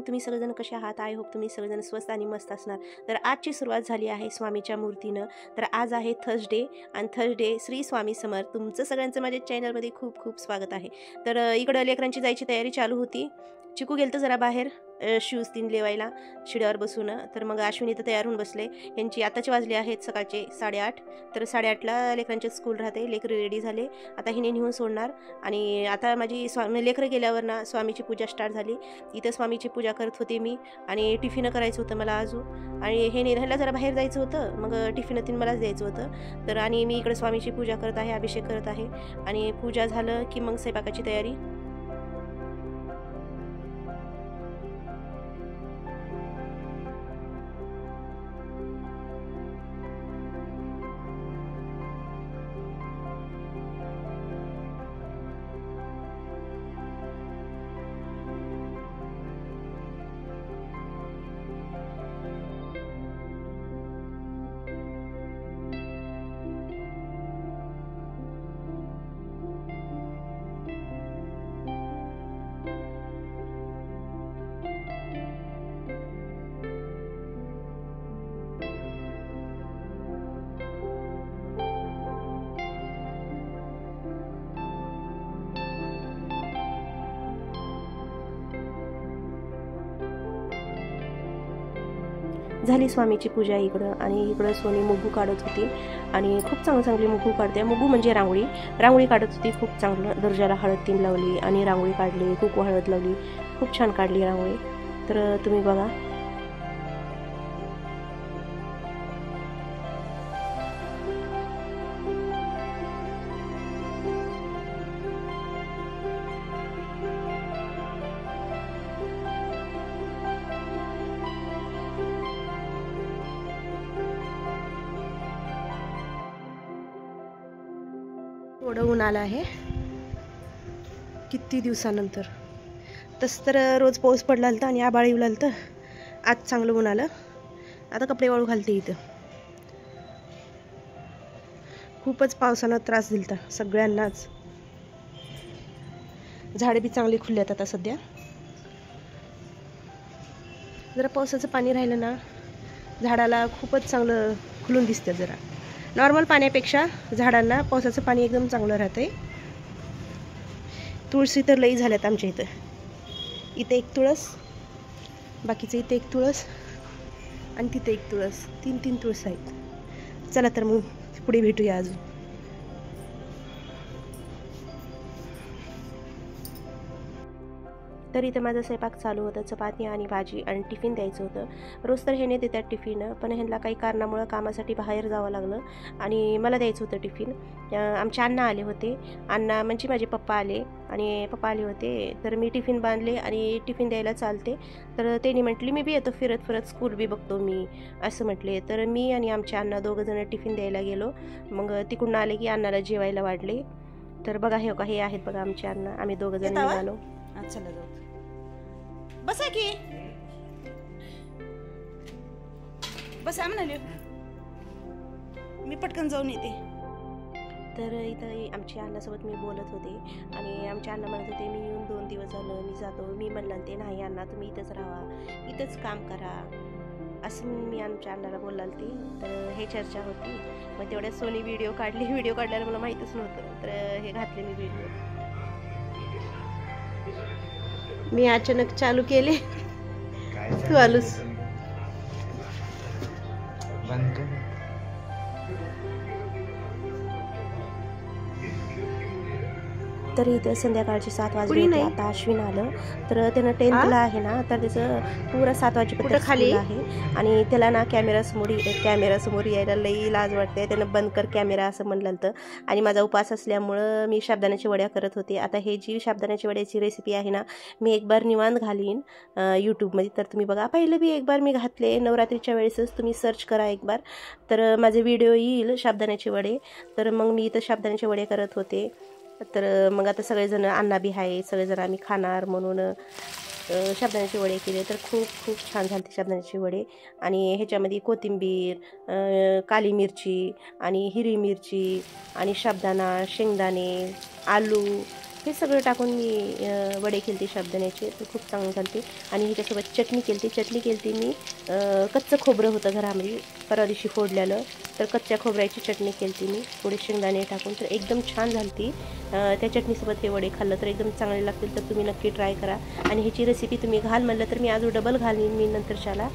तुम्ही सगळेजण कसे आहात? आय होप तुम्ही सगळेजण स्वस्त आणि मस्त असणार. तर आजची सुरुवात झाली आहे स्वामीच्या मूर्तीनं. तर आज आहे थर्सडे आणि थर्सडे श्री स्वामी समर्थ. तुमचं सगळ्यांचं माझ्या चॅनलमध्ये खूप खूप स्वागत आहे. तर इकडं लेकरांची जायची तयारी चालू होती. चिकू गेलं तर जरा बाहेर शूज 3 लेवायला शिड्यावर बसून. तर मग अश्विनी तर तयार होऊन बसले. यांची आताचे वाजले आहेत सकाळचे 8:30. तर 8:30ला लेकरांचे स्कूल राहते. लेकरं रेडी झाले. आता हिने नेऊन सोडणार आणि आता माझी लेकरं गेल्यावर ना स्वामीची पूजा स्टार्ट झाली. इथं स्वामीची पूजा करत होते मी आणि टिफिन करायचं होतं मला अजून. आणि हे निघायला जरा बाहेर जायचं होतं. मग टिफिन 3 मलाच द्यायचं होतं. तर आणि मी इकडे स्वामीची पूजा करत आहे, अभिषेक करत आहे. आणि पूजा झालं की मग स्वयंपाकाची तयारी. झाली स्वामीची पूजा इकडं. आणि इकडं सोनी मुग्गू काढत होती आणि खूप चांगली मुग्गू काढते. मुग्गू म्हणजे रांगोळी काढत होती. खूप चांगलं दर्जाला हळद 3 लावली आणि रांगोळी काढली, कुकू हळद लावली. खूप छान काढली रांगोळी. तर तुम्ही बघा. थोडं ऊन आलं आहे किती दिवसानंतर. तसं तर रोज पाऊस पडला होता आणि आभाळ येऊ लागलं. आज चांगलं ऊन आलं. आता कपडे वाळू घालते. इथं खूपच पावसानं त्रास दिलता सगळ्यांनाच. झाडे बी चांगली खुलली आहेत आता सध्या. जरा पावसाचं पाणी राहिलं ना झाडाला खूपच चांगलं खुलून दिसतं. जरा नॉर्मल पाण्यापेक्षा झाडांना पावसाचं पाणी एकदम चांगलं राहतंय. तुळशी तर लई झाल्यात आमच्या इथं. इथे एक तुळस, बाकीचं इथे एक तुळस आणि तिथे एक तुळस. 3 तुळस आहेत. चला तर मग पुढे भेटूया अजून. तर इथं माझा स्वयंपाक चालू होता. चपाती आणि भाजी आणि टिफिन द्यायचं होतं. रोज तर हे नाही देतात टिफिन, पण ह्यांना काही कारणामुळं कामासाठी बाहेर जावं लागलं आणि मला द्यायचं होतं टिफिन. आमचे अण्णा आले होते. अण्णा म्हणजे माझे पप्पा आले होते. तर मी टिफिन बांधले आणि टिफिन द्यायला चालते. तर त्यांनी म्हटली मी बी येतो फिरत स्कूल बी बघतो मी, असं म्हटले. तर मी आणि आमचे अण्णा दोघंजण टिफिन द्यायला गेलो. मग तिकडून आले की अण्णाला जेवायला वाढले. तर बघा हे आहेत बघा आमचे अण्णा. आम्ही दोघंजण निघालो. चला जाऊ. बसा की बसा म्हणाले. मी पटकन जाऊन येते. तर इथं आमच्या अण्णासोबत मी बोलत होते आणि आमच्या अण्णा म्हणत होते मी येऊन 2 दिवस झालं, मी जातो. मी म्हणलं ते नाही अण्णा, तुम्ही इथंच राहा, इथंच काम करा, असं मी आमच्या अण्णाला बोलते. तर हे चर्चा होती. मग तेवढ्यात सोनी व्हिडिओ काढल्याला मला माहीतच नव्हतं. तर हे घातले मी व्हिडिओ. मी अचानक चालू केले. तू आलूस. तर इथे संध्याकाळची 7 वाजले होते. आता अश्विन आलं. तर त्यानं 10th ला आहे ना, तर त्याचं पुरा 7 वाजेपर्यंत खाली आहे आणि त्याला ना कॅमेरासमोर यायला लई लाज वाटते. त्यानं बंद कर कॅमेरा असं म्हणलं होतं. आणि माझा उपवास असल्यामुळं मी साबुदाण्याच्या वड्या करत होते. आता हे जी साबुदाण्याच्या वड्याची रेसिपी आहे ना, मी एक बार निवांत घालीन यूट्यूबमध्ये. तर तुम्ही बघा. पहिलं बी एक बार मी घातले नवरात्रीच्या वेळेसच. तुम्ही सर्च करा एक बार, तर माझे व्हिडिओ येईल साबुदाण्याचे वडे. तर मग मी इथं साबुदाण्याचे वडे करत होते. तर मग आता सगळेजण अण्णा बी आहे, सगळेजण आम्ही खाणार म्हणून साबुदाण्याचे वडे केले. तर खूप छान झाले साबुदाण्याचे वडे. आणि ह्याच्यामध्ये कोथिंबीर, काली मिरची आणि हिरवी मिरची आणि साबुदाणा, शेंगदाणे, आलू हे सगळं टाकून मी वडे केलते साबुदाण्याचे, तर खूप चांगले झालते. आणि ह्याच्यासोबत चटणी केलती मी कच्चं खोबरं होतं घरामध्ये परवा दिवशी फोडलेलं, तर कच्च्या खोबऱ्याची चटणी केलती मी थोडे शेंगदाणे टाकून, तर एकदम छान झालती. त्या चटणीसोबत हे वडे खाल्लं तर एकदम चांगले लागतील, तर तुम्ही नक्की ट्राय करा. आणि ह्याची रेसिपी तुम्ही घाल म्हणलं तर मी अजून डबल घालीन मी नंतरच्याला.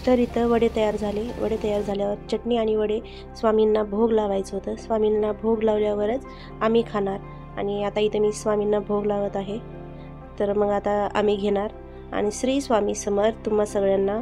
तर इथं वडे तयार झाले. वडे तयार झाल्यावर चटणी आणि वडे स्वामींना भोग लावायचं होतं. स्वामींना भोग लावल्यावरच आम्ही खाणार. आणि आता इथं मी स्वामींना भोग लावत आहे, तर मग आता आम्ही घेणार. आणि श्री स्वामी समर्थ तुम्हा सगळ्यांना.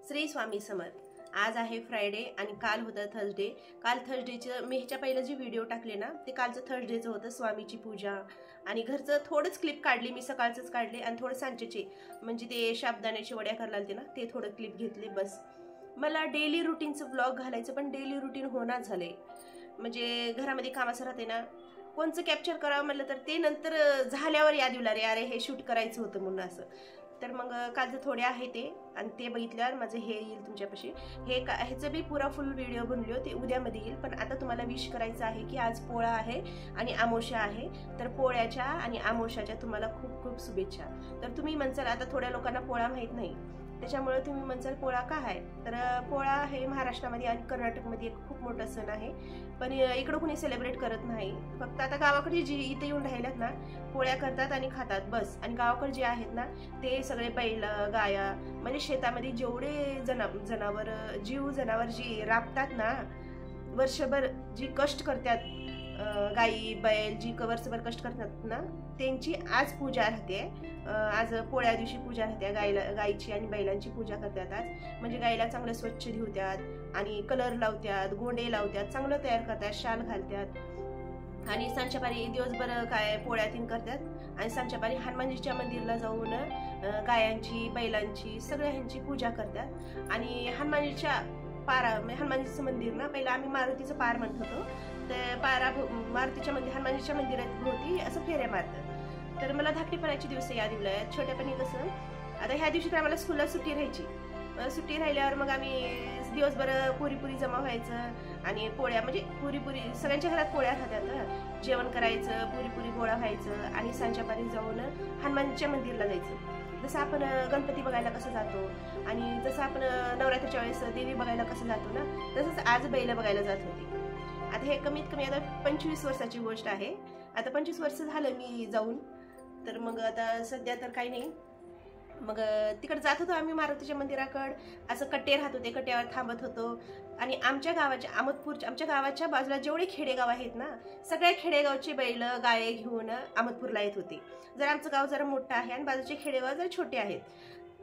श्री स्वामी समर्थ. आज आहे फ्रायडे आणि काल होतं थर्सडे. काल थर्सडेचं मी ह्याच्या पहिलं जे व्हिडिओ टाकले ना ते कालचं थर्सडेचं होतं. स्वामीची पूजा आणि घरचं थोडंच क्लिप काढली मी, सकाळचंच काढले आणि थोडं सांजेचे म्हणजे ते साबुदाण्याची वड्या करायला लागते ना ते थोडं क्लिप घेतले बस. मला डेली रुटीनचं व्लॉग घालायचं पण डेली रुटीन होणार झाले. म्हणजे घरामध्ये कामाचं राहते ना, कोणचं कॅप्चर करावं म्हटलं तर ते नंतर झाल्यावर याद येऊ लागले, अरे हे शूट करायचं होतं म्हणून असं. तर मग कालचं थोडे आहे ते आणि ते बघितल्यावर माझं हे येईल तुमच्यापाशी. ह्याचं बी पुरा फुल व्हिडिओ बनलो ते उद्यामध्ये येईल. पण आता तुम्हाला विश करायचं आहे की आज पोळा आहे आणि आमोशा आहे, तर पोळ्याच्या आणि आमोशाच्या तुम्हाला खूप खूप शुभेच्छा. तर तुम्ही म्हणसाल आता थोड्या लोकांना पोळा माहीत नाही, त्याच्यामुळे तुम्ही म्हणसाल पोळा का आहे. तर पोळा हे महाराष्ट्रामध्ये आणि कर्नाटकमध्ये एक खूप मोठा सण आहे, पण इकडं कुणी सेलिब्रेट करत नाही. फक्त आता गावाकडे जी इथे येऊन राहिल्यात ना पोळ्या करतात आणि खातात बस. आणि गावाकडे जे आहेत ना ते सगळे बैल गाया म्हणजे शेतामध्ये जेवढे जनावर जी राबतात ना वर्षभर जी कष्ट करतात, गाई बैल जी वर्षभर कष्ट करतात ना त्यांची आज पूजा राहते. आज पोळ्या दिवशी पूजा राहते गायची आणि बैलांची पूजा करतात आज. म्हणजे गायला चांगलं स्वच्छ धुवतात आणि कलर लावतात, गोंडे लावतात, चांगलं तयार करतात, शाल घालतात. आणि सांच्यापारी दिवसभर काय पोळ्यातीन करतात आणि सांच्यापारी हनुमानजीच्या मंदिरला जाऊन गायांची बैलांची सगळ्या ह्यांची पूजा करतात. आणि हनुमानजीचं मंदिर ना पहिला आम्ही मारुतीचं पार म्हणत होतो, तर मारुतीच्या हनुमानजीच्या मंदिरात भोवती असं फेऱ्या मारतात. तर मला धाकटेपणाचे दिवस याद येऊ लागले. छोट्यापणी कसं आता ह्या दिवशी तर आम्हाला स्कूलला सुट्टी राहायची. सुट्टी राहिल्यावर मग आम्ही दिवसभर पुरी जमा व्हायचं आणि पोळ्या म्हणजे पुरी सगळ्यांच्या घरात पोळ्या खातात, जेवण करायचं, पुरी गोळा व्हायचं आणि सांच्यापारी जाऊन हनुमानजीच्या मंदिरला जायचं. जसं आपण गणपती बघायला कसं जातो आणि जसं आपण नवरात्रीच्या वेळेस देवी बघायला कसं जातो ना, तसंच आज बैल बघायला जात होती. आता हे कमीत कमी आता 25 वर्षाची गोष्ट आहे. आता 25 वर्ष झालं मी जाऊन. तर मग आता सध्या तर काही नाही. मग तिकडे जात होतो आम्ही मारुतीच्या मंदिराकडे. असं कट्टे राहत होते, कट्ट्यावर थांबत होतो. आणि आमच्या गावाच्या बाजूला जेवढे खेडेगाव आहेत ना सगळ्या खेडेगावचे बैल गाये घेऊन अहमदपूरला येत होते. जर आमचं गाव जरा मोठं आहे आणि बाजूचे खेडेगाव जरा छोटे आहेत,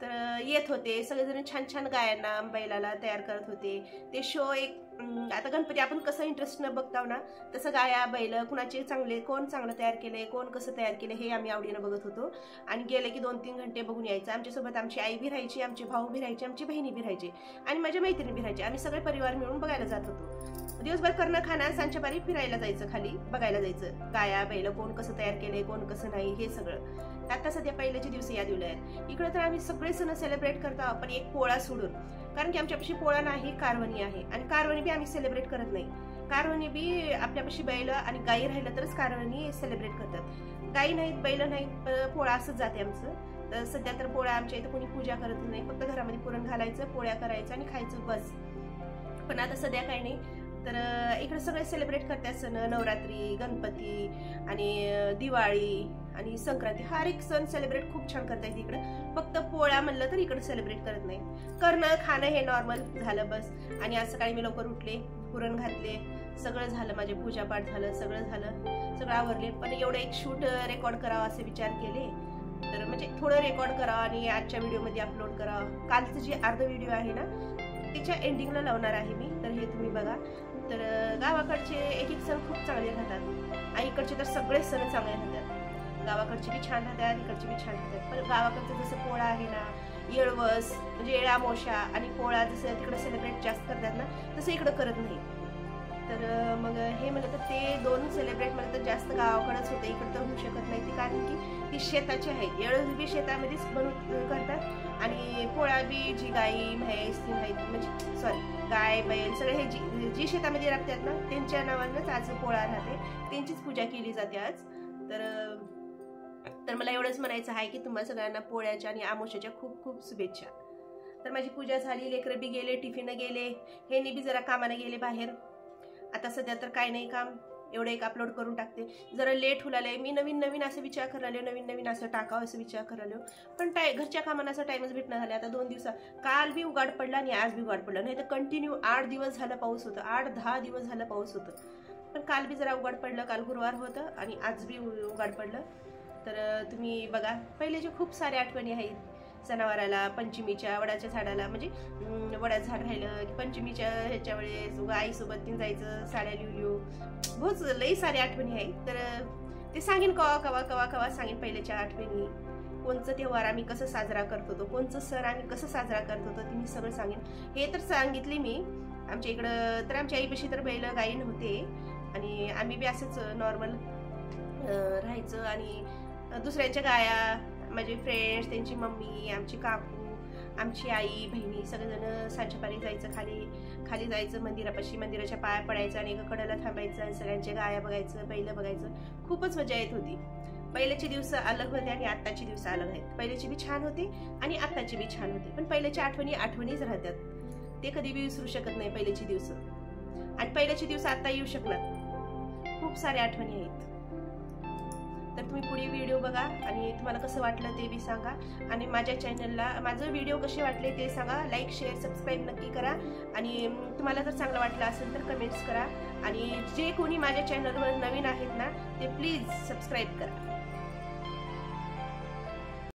तर येत होते सगळेजण छान गायांना बैलाला तयार करत होते. ते शो एक आता गणपती आपण कसं इंटरेस्ट न बघताव ना तसं गाया बैल कुणाचे चांगले, कोण चांगलं तयार केले, कोण कसं तयार केलं हे आम्ही आवडीनं बघत होतो. आणि गेले की 2-3 घंटे बघून यायचं. आमच्यासोबत आमची आई बी राहायची, आमचे भाऊ बी राहायचे, आमची बहिणी बी राहायची आणि माझ्या मैत्रिणी बी राहायची. आम्ही सगळे परिवार मिळून बघायला जात होतो. दिवसभर करणं खाणं सांच्यापारी फिरायला जायचं, खाली बघायला जायचं गाया बैल कोण कसं तयार केले, कोण कसं नाही हे सगळं. आता सध्या पहिल्याचे दिवस याद येऊ लागले. इकडे तर आम्ही सगळे सण सेलिब्रेट करतो पण एक पोळा सोडून, कारण की आमच्यापाशी पोळा नाही, कारवणी आहे आणि कारवणी बी आम्ही सेलिब्रेट करत नाही. कारवणी बी आपल्यापाशी बैल आणि गाई राहिलं तरच कारवणी सेलिब्रेट करतात. गाई नाहीत, बैल नाहीत, पोळा असंच जाते आमचं. तर सध्या तर पोळा आमच्या इथं कोणी पूजा करत नाही, फक्त घरामध्ये पुरण घालायचं, पोळ्या करायचं आणि खायचं बस. पण आता सध्या काही नाही. तर इकडे सगळे सेलिब्रेट करतात सण, नवरात्री, गणपती आणि दिवाळी आणि संक्रांती. हर एक सण सेलिब्रेट खूप छान करता येते इकडे. फक्त पोळा म्हणलं तर इकडे सेलिब्रेट करत नाही. करणं खाणं हे नॉर्मल झालं बस. आणि आज सकाळी मी लवकर उठले, पुरण घातले, सगळं झालं, माझे पूजापाठ झालं, सगळं आवरले. पण एवढं एक शूट रेकॉर्ड करावं असे विचार केले तर म्हणजे थोडं रेकॉर्ड करा आणि आजच्या व्हिडिओमध्ये अपलोड करा. कालचं जे अर्ध व्हिडिओ आहे ना त्याच्या एंडिंगला लावणार आहे मी, तर हे तुम्ही बघा. तर गावाकडचे एक एक सण खूप चांगले राहतात आणि इकडचे तर सगळेच सण चांगले राहतात. गावाकडचे बी छान राहतात, इकडचे बी छान राहतात. पण गावाकडचं जसं पोळा आहे ना, येळवस म्हणजे येळामोशा आणि पोळा जसं तिकडे सेलिब्रेट जास्त करतात ना, तसं इकडं करत नाही. तर मग हे म्हणलं तर ते दोन सेलिब्रेट म्हणलं तर जास्त गावाकडेच होतं, इकडं तर होऊ शकत नाही. ते कारण की ती शेताची आहेत, येळवस बी शेतामध्येच बनवून करतात आणि पोळा बी जी गाई म्हैस म्हणजे सॉरी गाय बैल सगळे हे जी शेतामध्ये राबतात ना त्यांच्या नावानंच आज पोळा राहते, त्यांचीच पूजा केली जाते आज. तर मला एवढंच म्हणायचं आहे की तुम्हाला सगळ्यांना पोळ्याच्या आणि आमोशाच्या खूप खूप शुभेच्छा. तर माझी पूजा झाली, लेकरं बी गेले, टिफिन गेले, हे बी जरा कामाने गेले बाहेर. आता सध्या तर काय नाही काम, एवढं एक अपलोड करून टाकते. जरा लेट होलाय, मी नवीन असं विचार करायला, नवीन असं टाकावं असं विचार करायला, पण घरच्या कामांना असं टाइमच भेटणं झाले. आता 2 दिवसात काल बी उघाड पडला आणि आज बी उघाड पडला, नाही तर कंटिन्यू 8 दिवस झाला पाऊस होतं, 8-10 दिवस झाला पाऊस होतं. पण काल बी जरा उघाड पडलं, काल गुरुवार होतं आणि आज बी उघाड पडलं. तर तुम्ही बघा, पहिल्याच्या खूप साऱ्या आठवणी आहेत सणावाराला, पंचमीच्या वडाच्या झाडाला, म्हणजे वडाचं झाड राहिलं की पंचमीच्या ह्याच्या वेळेस आईसोबत तीन जायचं, साड्या लिहू बहुत लई साऱ्या आठवणी आहेत. तर ते सांगेन कवा सांगेन पहिल्याच्या आठवणी, कोणचं त्योहार आम्ही कसं साजरा करत होतो, कोणचं सण आम्ही कसं साजरा करत होतो, ते मी सगळं सांगेन. हे तर सांगितले मी. आमच्या इकडं तर आमच्या आईपाशी तर बैल गाई नव्हते आणि आम्ही बी असंच नॉर्मल राहायचं आणि दुसऱ्यांच्या गाया, माझे फ्रेंड्स, त्यांची मम्मी, आमची काकू, आमची आई, बहिणी सगळेजण सांच्यापारी जायचं, खाली जायचं मंदिरापाशी, मंदिराच्या पाया पडायचं आणि एका कडेला थांबायचं आणि सगळ्यांच्या गाया बघायचं, बैल बघायचं. खूपच मजा येत होती. पहिल्याचे दिवस अलग होते आणि आत्ताचे दिवस अलग आहेत. पहिल्याची बी छान होती आणि आत्ताची बी छान होती, पण पहिल्याच्या आठवणीच राहतात, ते कधी बी विसरू शकत नाही पहिल्याचे दिवस. आणि पहिल्याचे दिवस आता येऊ शकणार, खूप साऱ्या आठवणी आहेत. तर तुम्ही पुढे व्हिडिओ बघा आणि तुम्हाला कसं वाटलं ते बी सांगा आणि माझ्या चॅनलला माझं व्हिडिओ कसे वाटले ते सांगा. लाईक शेअर सबस्क्राईब नक्की करा आणि तुम्हाला जर चांगलं वाटलं असेल तर कमेंट्स करा आणि जे कोणी माझ्या चॅनलवर नवीन आहेत ना ते प्लीज सबस्क्राईब करा.